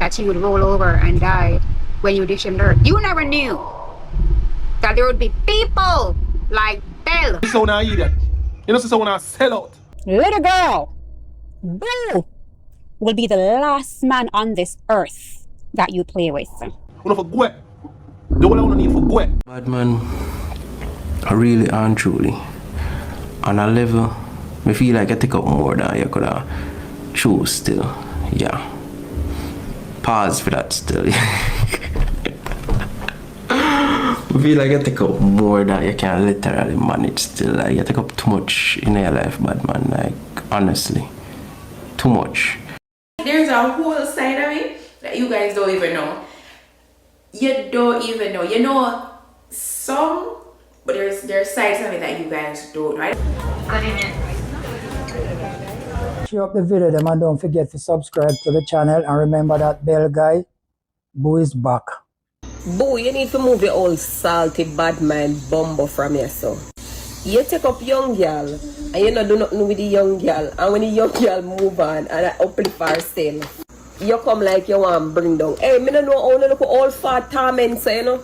that he would roll over and die when you ditched him there. You never knew that there would be people like Bell. This is how I idiot. You know, this is how I sell out. Little girl, Boo will be the last man on this earth that you play with. You know, for go. Do what I want to need for go. Bad man, I really and truly, on a level, I feel like I take up more than you could have choose still. Yeah. Pause for that still. I feel like I take up more than you can literally manage still. Like you take up too much in your life, bad man. Like honestly, too much. There's a whole side of me that you guys don't even know. You don't even know. You know some, but there's sides of it that you guys don't, right? Share up the video them and don't forget to subscribe to the channel and remember that bell guy, Boo is back. Boo, you need to move your old salty bad mind bumbo from here, so. You take up young girl and you know do nothing with the young girl, and when the young girl move on and uplift herself, you come like you want to bring down. Hey, me don't know how to look at all fat torments, you know.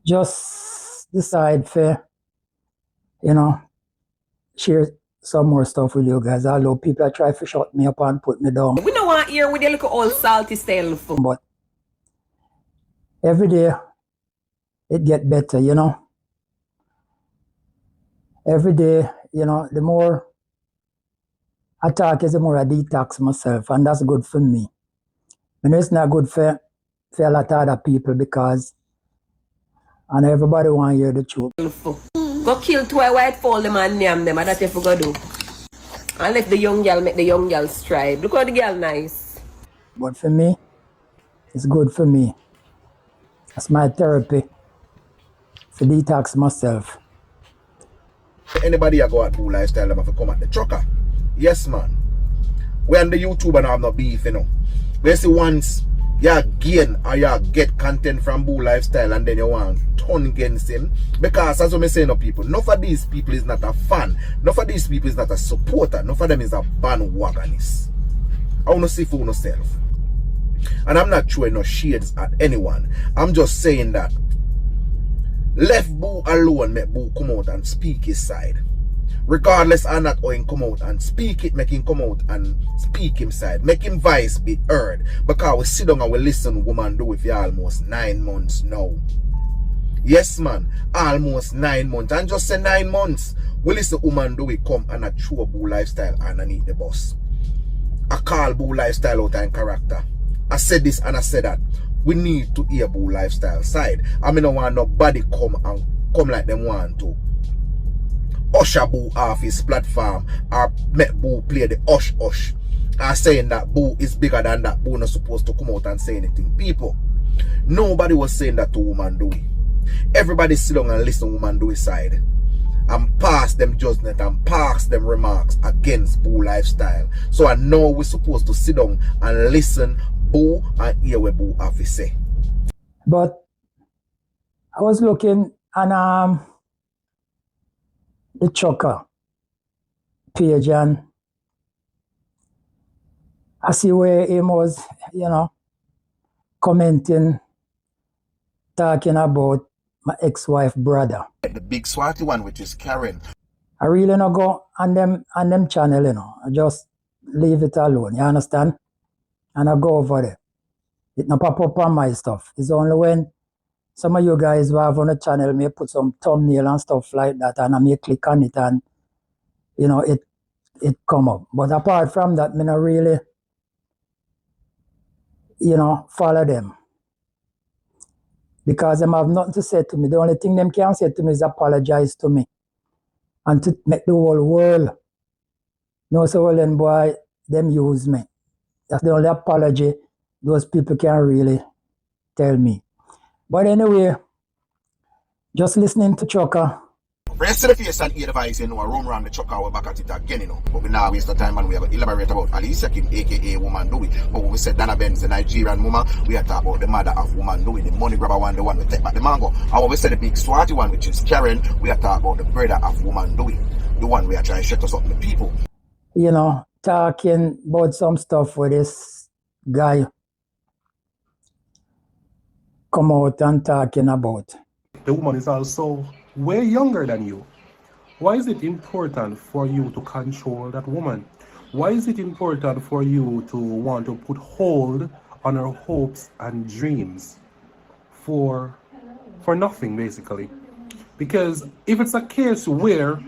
Just decide for, share some more stuff with you guys. Although people try to shut me up and put me down. We don't want to hear with your little old salty self. But every day, it get better, Every day, the more I talk is the more I detox myself, and that's good for me. I know it's not good for a lot of other people because and everybody want to hear the truth. Go kill two white fall them and name them, and that's what you go do. And let the young girl make the young girl strive. Look how the girl nice. But for me, it's good for me. That's my therapy. To detox myself. Anybody a go at Boo Lifestyle, them have to come at the trucker. Yes, man. We on the YouTube and have no beef, We see once you gain or you get content from Boo Lifestyle and then you want to turn against him. Because as I'm saying to people, none of these people is not a fan. None of these people is not a supporter. None of them is a bandwagonist. I want to see for yourself. And I'm not throwing no shades at anyone. I'm just saying that left Boo alone, make Boo come out and speak his side. Regardless or not how him come out and speak it, make him come out and speak him side. Make him voice be heard. Because we sit down and we listen woman do it for almost 9 months now. Yes man, almost 9 months. And just say 9 months. We listen woman do it come and I throw Boo Lifestyle underneath the bus. I call Boo Lifestyle out and character. I said this and I said that. We need to hear Boo Lifestyle side. I mean, I don't want nobody come like them want to usher Boo off his platform or make Boo play the hush. And saying that Boo is bigger than that. Boo not supposed to come out and say anything. People, nobody was saying that to Woman Do It. Everybody sit down and listen to Woman Do It side. And pass them judgment and pass them remarks against Boo Lifestyle. So I know we're supposed to sit down and listen Boo and hear what Boo have to say. But I was looking on the Chucker page and I see where he was, commenting, talking about my ex-wife brother. The big swatty one, which is Karen. I really not go on them channel, I just leave it alone, you understand? And I go over there. It not pop up on my stuff. It's only when some of you guys who have on the channel may put some thumbnail and stuff like that and I may click on it and it come up. But apart from that, me not really follow them. Because them have nothing to say to me. The only thing them can say to me is apologize to me. And to make the whole world know so well then boy, them use me. That's the only apology those people can really tell me. But anyway, just listening to Chucker. Rest to the face and hear the voice, roam around the Chucker, we're back at it again, But we now waste the time and we have to elaborate about Alicia, aka Woman Do It. But when we said Dana Benz, the Nigerian woman, we are talking about the mother of Woman Do It, the money grabber one, the one we take back the mango. And when we said the big swatty one, which is Karen, we are talking about the brother of Woman Do It, the one we are trying to shut us up with people. Talking about some stuff with this guy come out and talking about. The woman is also way younger than you. Why is it important for you to control that woman? Why is it important for you to want to put hold on her hopes and dreams for nothing, basically? Because if it's a case where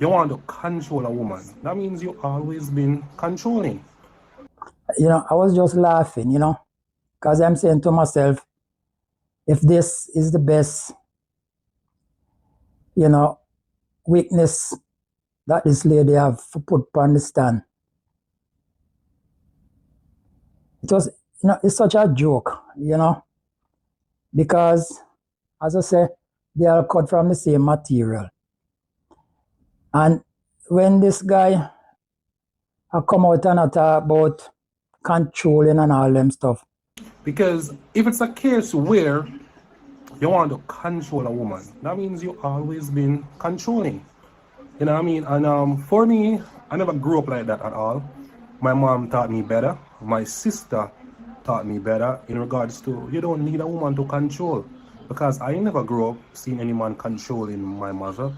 you want to control a woman, that means you always been controlling. You know, I was just laughing, you know, because I'm saying to myself, if this is the best, you know, weakness that this lady have put on the stand, it was, you know, it's such a joke, you know, because, as I say, they are cut from the same material. And when this guy come out and talk about controlling and all them stuff. Because if it's a case where you want to control a woman, that means you always been controlling. You know what I mean? And for me, I never grew up like that at all. My mom taught me better. My sister taught me better in regards to you don't need a woman to control. Because I never grew up seeing any man controlling my mother.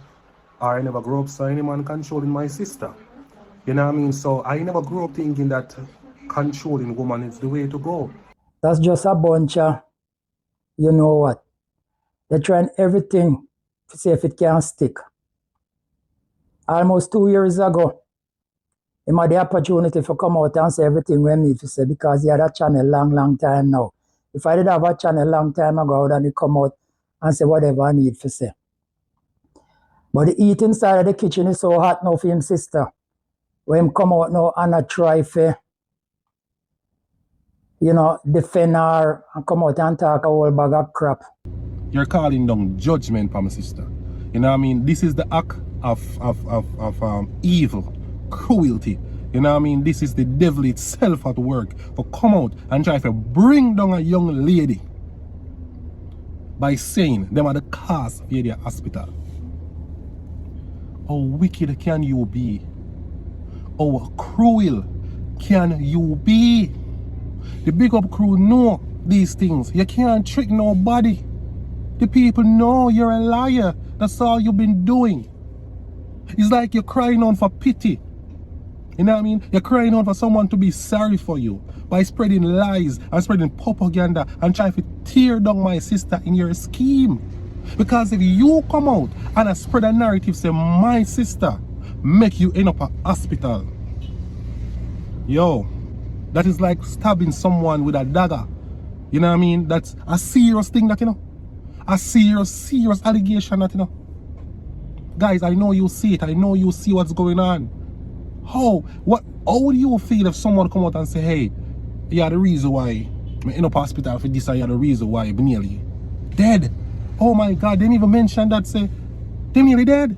Or I never grew up seeing any man controlling my sister. You know what I mean? So I never grew up thinking that controlling woman is the way to go. That's just a bunch of, you know what, they're trying everything to see if it can stick. Almost 2 years ago, he had the opportunity to come out and say everything we need to say because he had a channel long time now. If I did have a channel long time ago, then he come out and say whatever I need to say. But the heat inside of the kitchen is so hot now for him sister. When him come out now and a try for, you know, defend her and come out and talk a whole bag of crap. You're calling down judgment for my sister. You know what I mean? This is the act of evil, cruelty. You know what I mean? This is the devil itself at work for come out and try to bring down a young lady by saying them are the cause of the hospital. How wicked can you be? How cruel can you be? The big up crew know these things. You can't trick nobody. The people know you're a liar. That's all you've been doing. It's like you're crying out for pity. You know what I mean? You're crying out for someone to be sorry for you by spreading lies and spreading propaganda and trying to tear down my sister in your scheme. Because if you come out and spread a narrative say my sister make you end up at hospital, yo, that is like stabbing someone with a dagger. You know what I mean? That's a serious thing that, you know, a serious allegation that, you know. Guys, I know you see it. I know you see what's going on. How do you feel if someone come out and say, hey, you are the reason why I'm in a hospital for this, or you are the reason why I'm nearly dead? Oh my God, they didn't even mention that, say, they're nearly dead.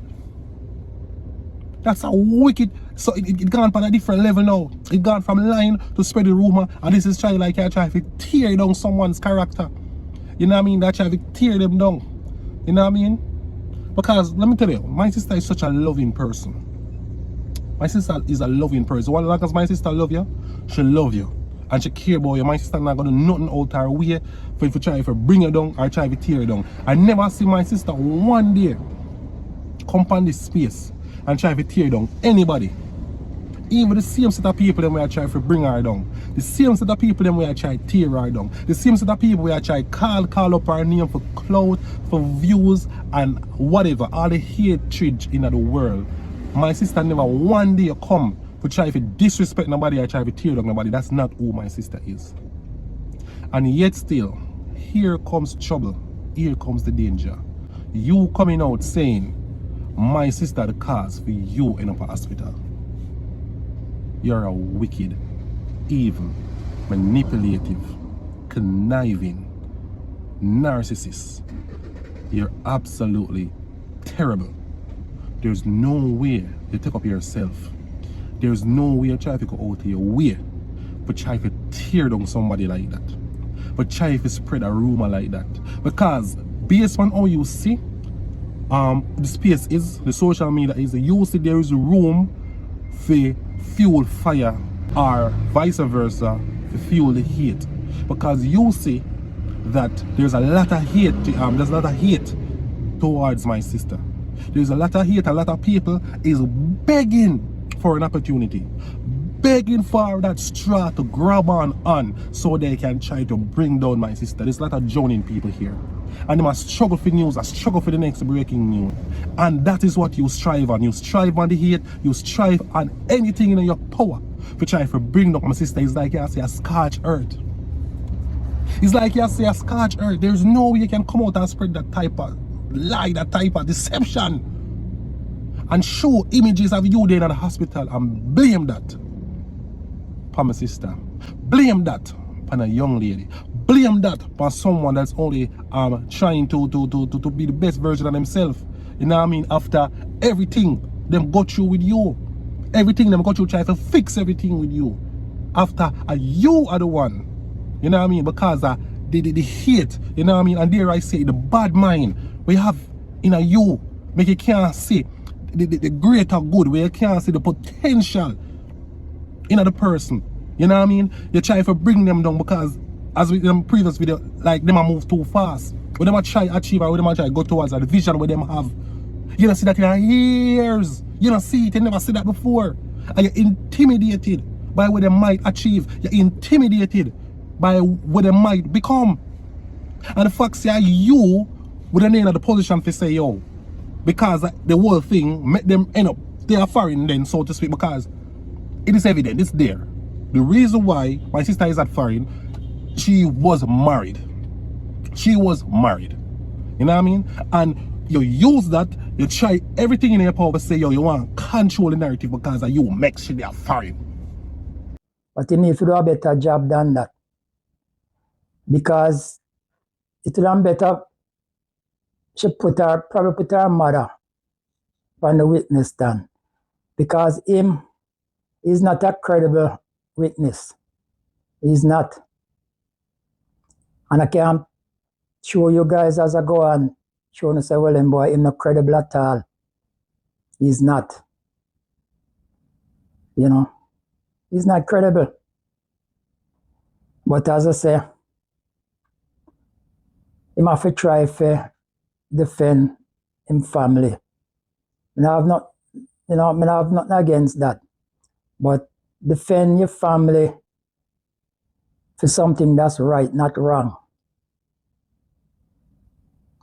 That's a wicked, so it gone on a different level now. It gone from lying to spread the rumor, and this is trying like I try to tear down someone's character. You know what I mean? That try to tear them down. You know what I mean? Because let me tell you, my sister is such a loving person. My sister is a loving person. As long as my sister love you, she'll love you. And she care about you. My sister not gonna do nothing out her way for if you try to bring her down or try to tear her down. I never see my sister one day come on this space and try to tear down anybody. Even the same set of people them where I try to bring her down. The same set of people them where I try to tear her down. The same set of people where I try to call up her name for clout, for views and whatever. All the hatred in the world. My sister never one day come to try to disrespect nobody or try to tear down nobody. That's not who my sister is. And yet still, here comes trouble. Here comes the danger. You coming out saying, my sister the cause for you in a hospital. You're a wicked, evil, manipulative, conniving narcissist. You're absolutely terrible. There's no way you take up yourself. There's no way you try to go out of your way but try to tear down somebody like that. But try to spread a rumor like that. Because based on how you see, the space is, the social media is, you see there is room for fuel fire or vice versa to fuel the hate. Because you see, that there's a lot of hate. There's a lot of hate towards my sister. There's a lot of hate. A lot of people is begging for an opportunity, begging for that straw to grab on so they can try to bring down my sister. There's a lot of joining people here, and they must struggle for news, I struggle for the next breaking news. And that is what you strive on. You strive on the hate, you strive on anything in your power to try to bring down my sister. It's like you say a scorched earth. It's like you say a scorched earth. There's no way you can come out and spread that type of lie, that type of deception, and show images of you there in the hospital and blame that upon my sister. Blame that upon a young lady. Blame that upon someone that's only trying to be the best version of themselves. You know what I mean? After everything them go through with you, everything them go through, try to fix everything with you. After you are the one, you know what I mean? Because the hate, you know what I mean? And there I say the bad mind we have in a you, make you can't see the greater good, where you can't see the potential in the person. You know what I mean? You try to bring them down because, as with the previous video, like them a move too fast. When them a try achieve or when them a try go towards the vision where them have, you don't see that in years. You don't see it, you never see that before. And you're intimidated by what they might achieve. You're intimidated by what they might become. And the fact say you would end in the position to say yo, because the whole thing make them end up they are foreign then, so to speak, because it is evident, it's there. The reason why my sister is at foreign, she was married. She was married. You know what I mean? And you use that, you try everything in your power to say yo, you want to control the narrative because of you make sure they are foreign. But you need to do a better job than that. Because it will be better she probably put her mother on the witness stand. Because him is not a credible witness. He's not. And I can't show you guys as I go on, showing say, well, then boy, he's not credible at all. He's not. You know, he's not credible. But as I say, he have to try to defend him family. And I have not, I have nothing against that. But defend your family for something that's right, not wrong.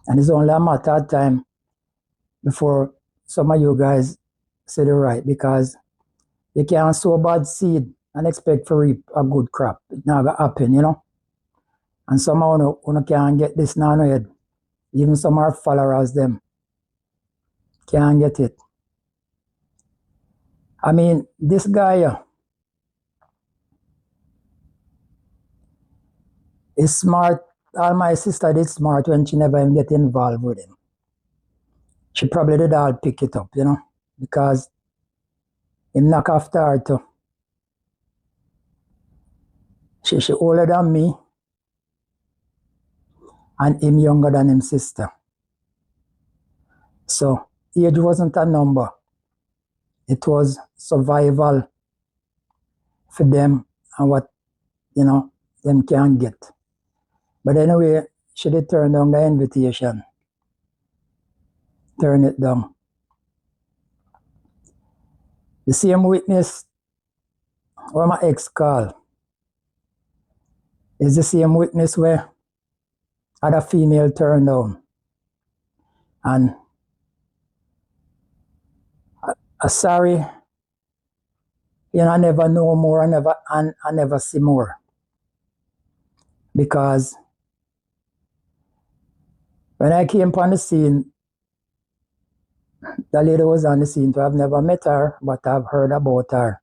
And it's only a matter of time before some of you guys say the right, because you can't sow bad seed and expect to reap a good crop. It's not going to happen, you know. And somehow you can't get this now in your head. Even some of our followers, them, can't get it. I mean, this guy is smart. All my sister did smart when she never even get involved with him. She probably did all pick it up, you know, because him knock after her too. She older than me, and him younger than his sister. So age wasn't a number. It was survival for them and what, you know, them can get. But anyway, she did turn down the invitation. Turn it down. The same witness where my ex called is the same witness where had a female turned down. And sorry, you know, I never know more, I never see more. Because when I came upon the scene, the lady was on the scene, so I've never met her, but I've heard about her.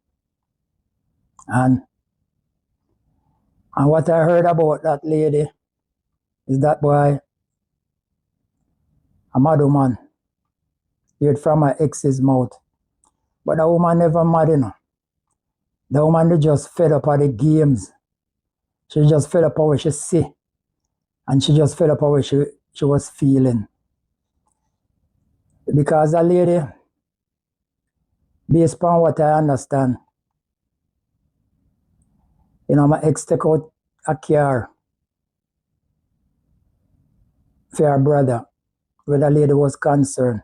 And what I heard about that lady is that boy, a mad woman, heard from my ex's mouth. But the woman never mad, you know. The woman just fed up of the games. She just fed up of what she see. And she just fed up of what she was feeling. Because the lady, based upon what I understand, you know, my ex took out a car for her brother where the lady was concerned.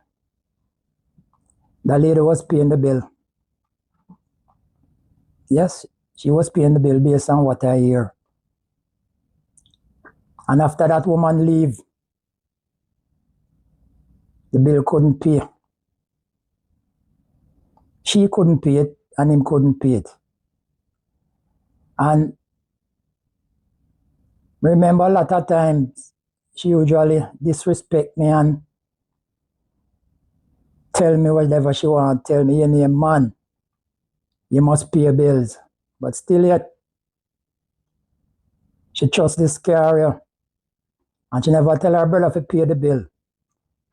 The lady was paying the bill. Yes, she was paying the bill based on what I hear. And after that woman leave, the bill couldn't pay. She couldn't pay it and him couldn't pay it. And remember a lot of times she usually disrespect me and tell me whatever she want to tell me. You know, man, you must pay bills. But still yet, she trusts this carrier. And she never tell her brother to pay the bill.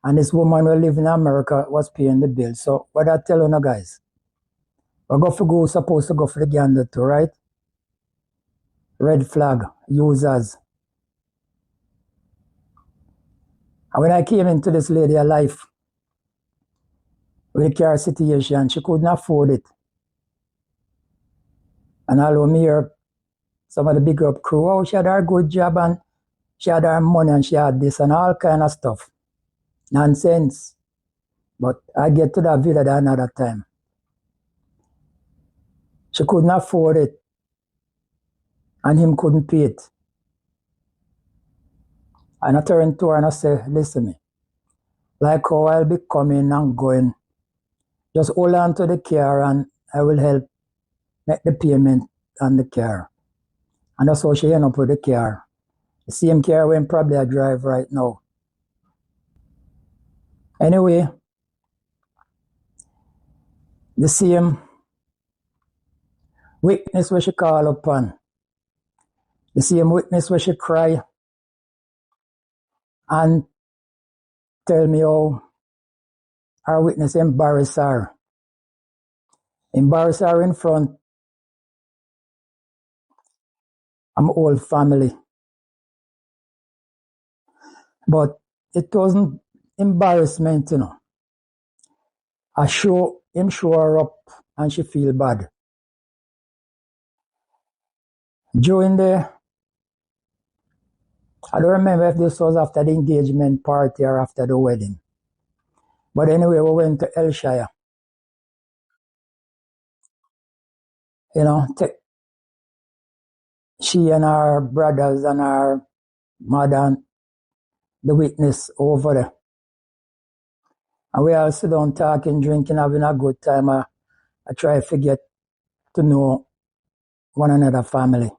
And this woman who live in America was paying the bill. So what I tell you now, guys, we're supposed to go for the gander too, right? Red flag users. And when I came into this lady's life with the car situation, she couldn't afford it. And although me hear some of the big up crew, oh, she had her good job and she had her money and she had this and all kind of stuff. Nonsense. But I get to that video another time. She couldn't afford it. And him couldn't pay it. And I turned to her and I said, listen me, like how I'll be coming and going, just hold on to the car and I will help make the payment on the car. And that's how she ended up with the car. The same car when probably I drive right now. Anyway, the same witness where she call upon, the same witness where she cry and tell me how our witness embarrass her. Embarrass her in front of my whole family. But it wasn't embarrassment, you know. I show her up and she feel bad. During I don't remember if this was after the engagement party or after the wedding. But anyway, we went to Alicia. You know, she and her brothers and her mother and the witness over there. And we all sit down talking, drinking, having a good time. I try to get to know one another family.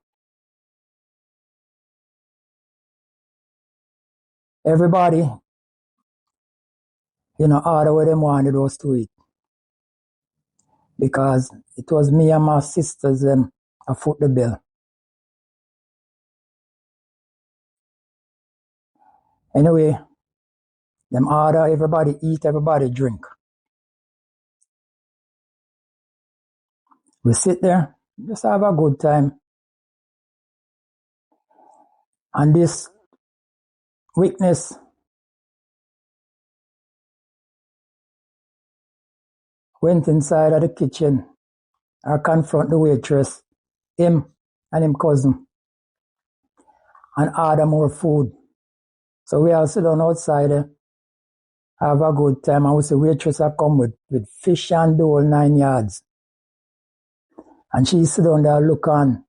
Everybody, you know, order what them wanted us to eat. Because it was me and my sisters that foot the bill. Anyway, them order, everybody eat, everybody drink. We sit there, just have a good time. And this witness went inside of the kitchen and confront the waitress, him and him cousin, and order more food. So we all sit down outside, have a good time, and we see waitress come with fish and the whole 9 yards. And she sit down there look on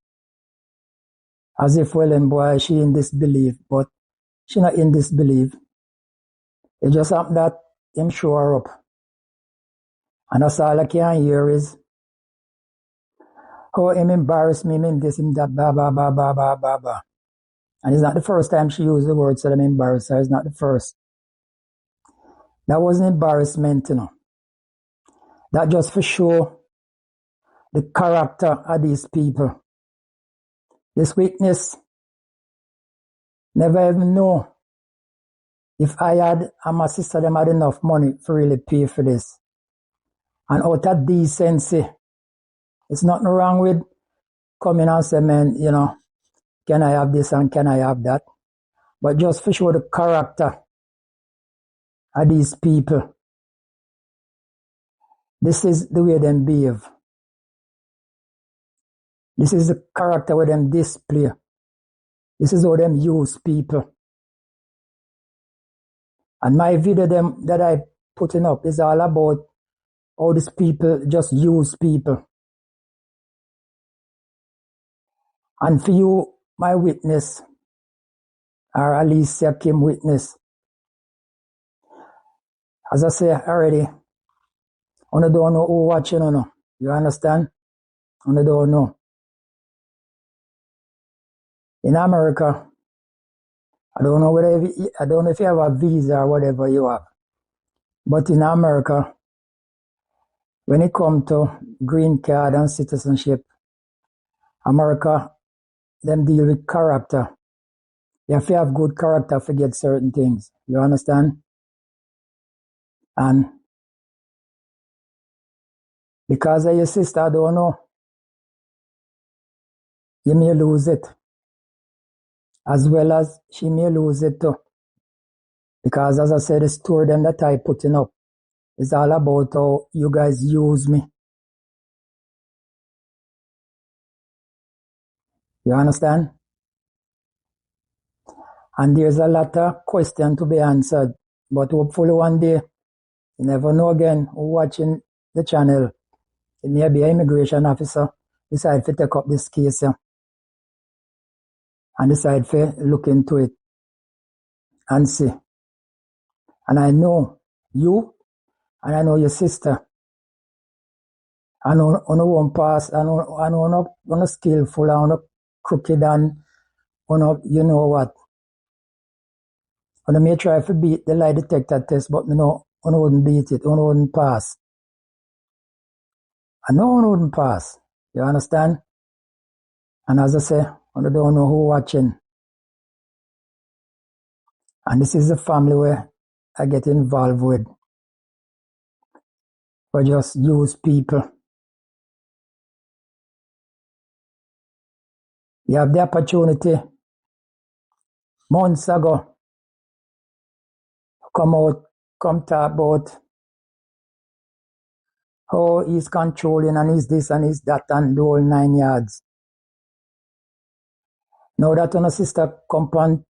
as if, well, and boy, she in disbelief, but she not in disbelief. It just happened that him show her up. And that's all I can hear is, oh, him embarrass me, him this, him that, blah, blah, blah, blah, blah, blah, blah. And it's not the first time she used the word, so I'm embarrassed her. It's not the first. That wasn't embarrassment, you know. That just for show the character of these people. This witness never even know if I had and my sister them had enough money to really pay for this. And out of decency, it's nothing wrong with coming and say, man, you know, can I have this and can I have that? But just for show the character of these people. This is the way them behave. This is the character where them display. This is how them use people. And my video them that I putting up is all about how these people just use people. And for you, my witness, or Alicia Kim witness, as I say already, I don't know who watching or no. You understand? I don't know. In America, I don't know if you have a visa or whatever you have. But in America, when it comes to green card and citizenship, America, them deal with character. You have to have good character to get certain things. You understand? And because of your sister, I don't know, you may lose it. As well as she may lose it too. Because as I said, the story them that I putting up is all about how you guys use me. You understand? And there's a lot of questions to be answered. But hopefully one day, you never know again, who watching the channel, it may be an immigration officer decide to take up this case and decide to look into it and see. And I know you, and I know your sister. I know one pass, I know not skillful, I know crooked, and you know what. I may try to beat the lie detector test, but I wouldn't beat it, I wouldn't pass. I know I wouldn't pass. You understand? And as I say, I don't know who watching. And this is the family where I get involved with. We just use people. You have the opportunity months ago to come talk about how he's controlling and he's this and he's that and the whole 9 yards. Now that on a sister come on,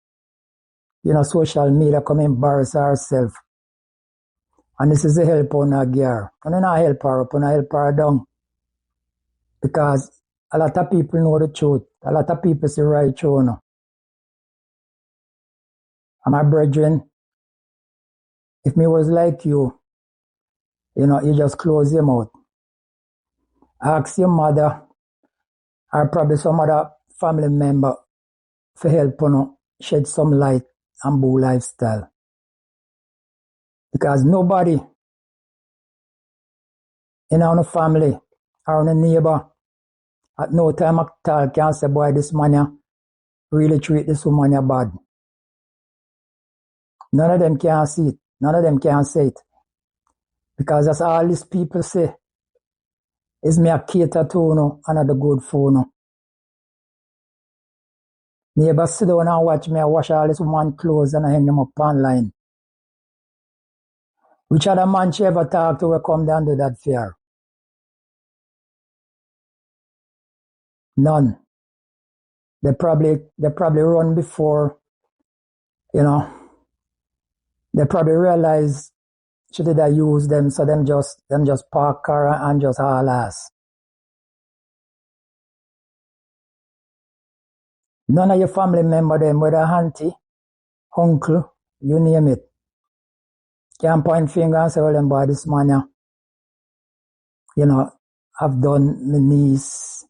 social media come embarrass herself. And this is the help on her gear. And not help her up, and help her down. Because a lot of people know the truth. A lot of people say right through now. And my brethren, if me was like you, you just close your mouth. Ask your mother or probably some other family member for help shed some light on Boo lifestyle. Because nobody in our family or our neighbor at no time at all can say, boy, this man really treat this woman bad. None of them can see it. None of them can say it. Because that's all these people say. Is me a cater to another good phone. Neighbor sit down and watch me wash all this woman clothes and I hang them up online. Which other man she ever talk to will come down to that fear? None. They probably run before, they probably realize she did I use them, so them just park car and just haul ass. None of your family member them, whether auntie, uncle, you name it, can point finger and say, well, them boy, this man, have done my niece,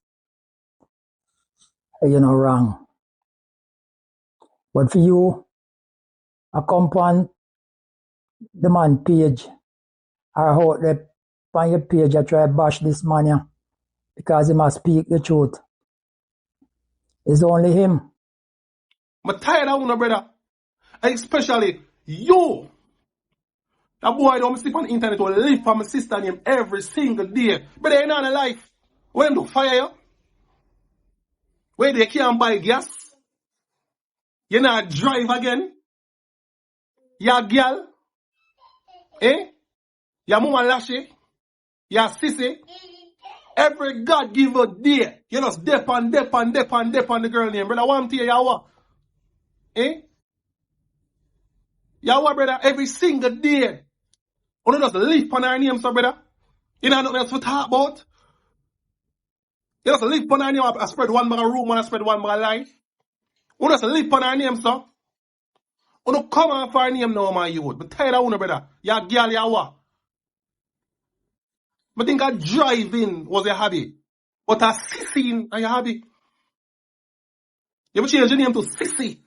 wrong. But for you, I come on the man page, or out there on your page, I try to bash this man because he must speak the truth. It's only him. I'm tired of you, brother. Especially you. That boy don't sleep on the internet or live for my sister name every single day. But they ain't on a life. When do fire you? Where they can't buy gas? You not drive again? Ya girl? Ya mama lashy? Ya sissy? Every God give a day. You just dip on the girl name. Brother, one thing you what? Yeah, what, brother? Every single day. You just live on our name, so, brother. You know nothing else to talk about. You just live on our name. I spread one more room and I spread one more life. You just live on our name, so. You don't come off our name now, my youth. But tired of you, brother. You're a girl, you're what? I think driving was your hobby. But a sissy is your hobby. You have to change your name to Sissy.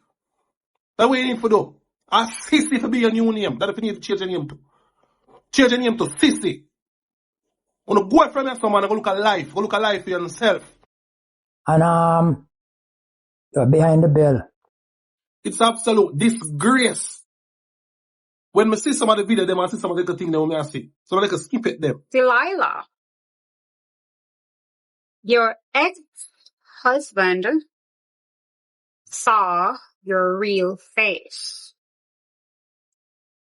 That's what you need to do. A Sissy to be your new name. That's what you need to change your name to. Change your name to Sissy. When you go from your someone, go look at life. Go look at life for yourself. And you're behind the bell. It's absolute disgrace. When I see some of the video, them I see some of the things that I see. So I can skip it them. Delilah, your ex-husband saw your real face.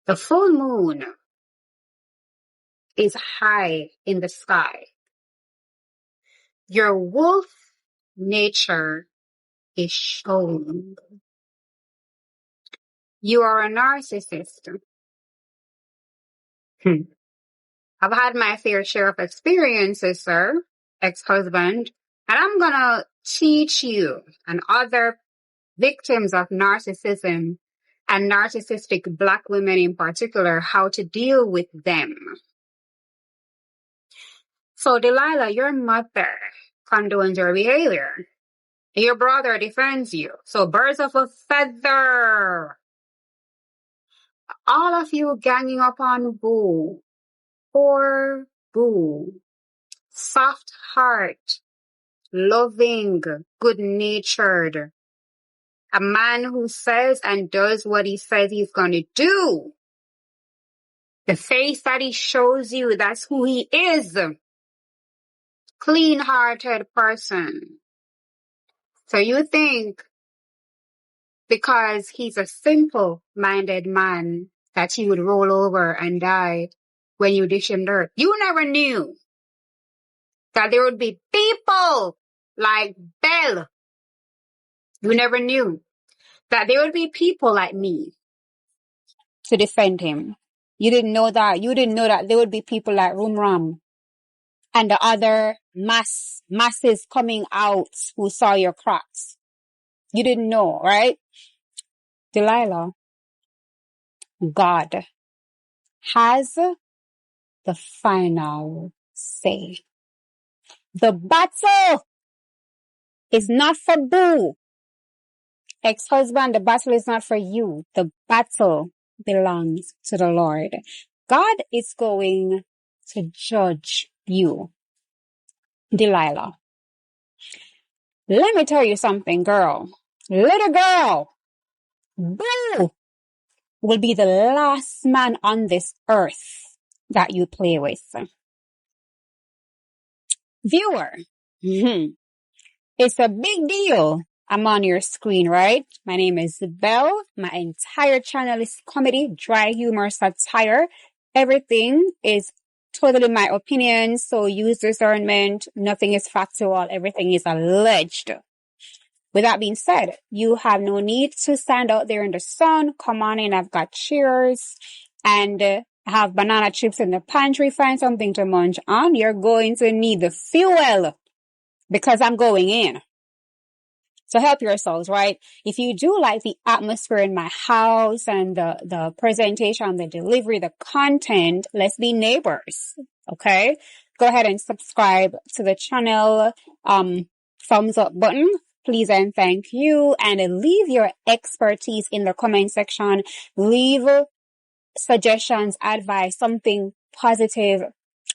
The full moon is high in the sky. Your wolf nature is showing. You are a narcissist. I've had my fair share of experiences, sir, ex-husband, and I'm gonna teach you and other victims of narcissism and narcissistic Black women in particular how to deal with them. So, Delilah, your mother condones your behavior. Your brother defends you. So, birds of a feather. All of you ganging up on Boo. Poor Boo. Soft heart. Loving. Good-natured. A man who says and does what he says he's going to do. The face that he shows you, that's who he is. Clean-hearted person. So you think because he's a simple-minded man that he would roll over and die when you dish him dirt. You never knew that there would be people like Belle. You never knew that there would be people like me to defend him. You didn't know that. You didn't know that there would be people like Rumram and the other masses coming out who saw your cracks. You didn't know, right? Delilah, God has the final say. The battle is not for Boo. Ex-husband, the battle is not for you. The battle belongs to the Lord. God is going to judge you, Delilah. Let me tell you something, girl. Little girl, Boo will be the last man on this earth that you play with. Viewer, it's a big deal. I'm on your screen, right? My name is Belle. My entire channel is comedy, dry humor, satire. Everything is totally my opinion, so use discernment. Nothing is factual. Everything is alleged. With that being said, you have no need to stand out there in the sun. Come on in. I've got chairs and have banana chips in the pantry. Find something to munch on. You're going to need the fuel because I'm going in. So help yourselves, right? If you do like the atmosphere in my house and the presentation, the delivery, the content, let's be neighbors. Okay. Go ahead and subscribe to the channel. Thumbs up button. Please and thank you. And leave your expertise in the comment section. Leave suggestions, advice, something positive,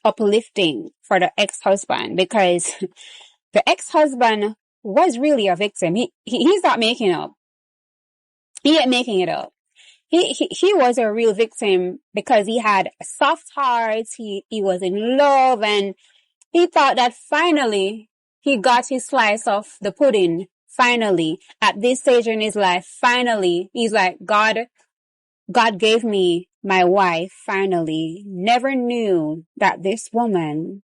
uplifting for the ex-husband, because the ex-husband was really a victim. He's not making up. He ain't making it up. He was a real victim because he had a soft heart. He was in love and he thought that finally he got his slice of the pudding. Finally, at this stage in his life, finally, he's like, God gave me my wife. Finally, never knew that this woman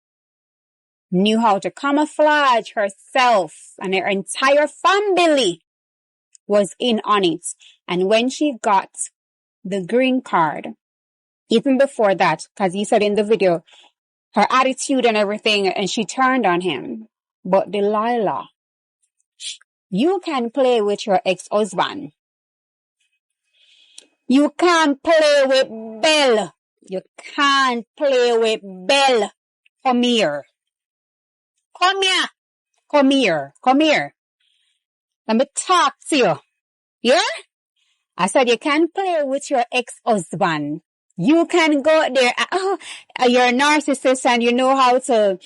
knew how to camouflage herself, and her entire family was in on it. And when she got the green card. Even before that, because he said in the video, her attitude and everything, and she turned on him. But Delilah, you can play with your ex-husband. You can't play with Belle. You can't play with Belle. Come here. Come here. Come here. Come here. Let me talk to you. Yeah? I said you can play with your ex-husband. You can go there. You're a narcissist and you know how to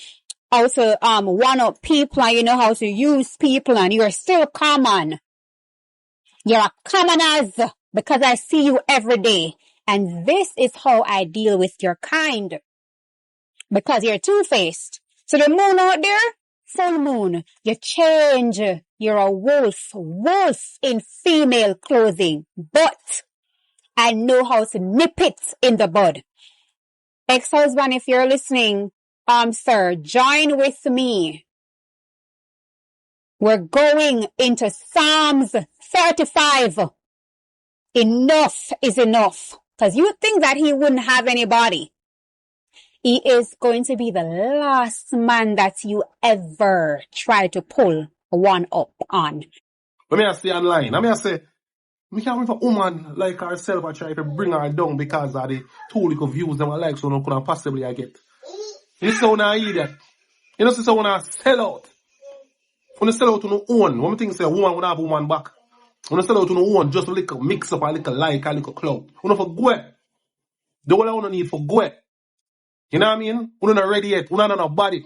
one-up people and you know how to use people and you're still common. You're a commoners because I see you every day. And this is how I deal with your kind. Because you're two-faced. So the moon out there, full moon, you change. You're a wolf in female clothing. But I know how to nip it in the bud. Ex-husband, if you're listening, sir, join with me. We're going into Psalms 35. Enough is enough. Because you think that he wouldn't have anybody. He is going to be the last man that you ever try to pull one up on. Let me say online. Let me say, me can't have a woman like herself and try to bring her down because of the two little views that I like so no could possibly I get. You see how I idiot. You know, see how I sell out. When you sell out to no own, one thing say a woman would have a woman back. When you sell out to no own, just a little mix up, a little like, a little club. You know, for go. The one I want to need for go. You know what I mean? We don't ready yet. We don't have no body.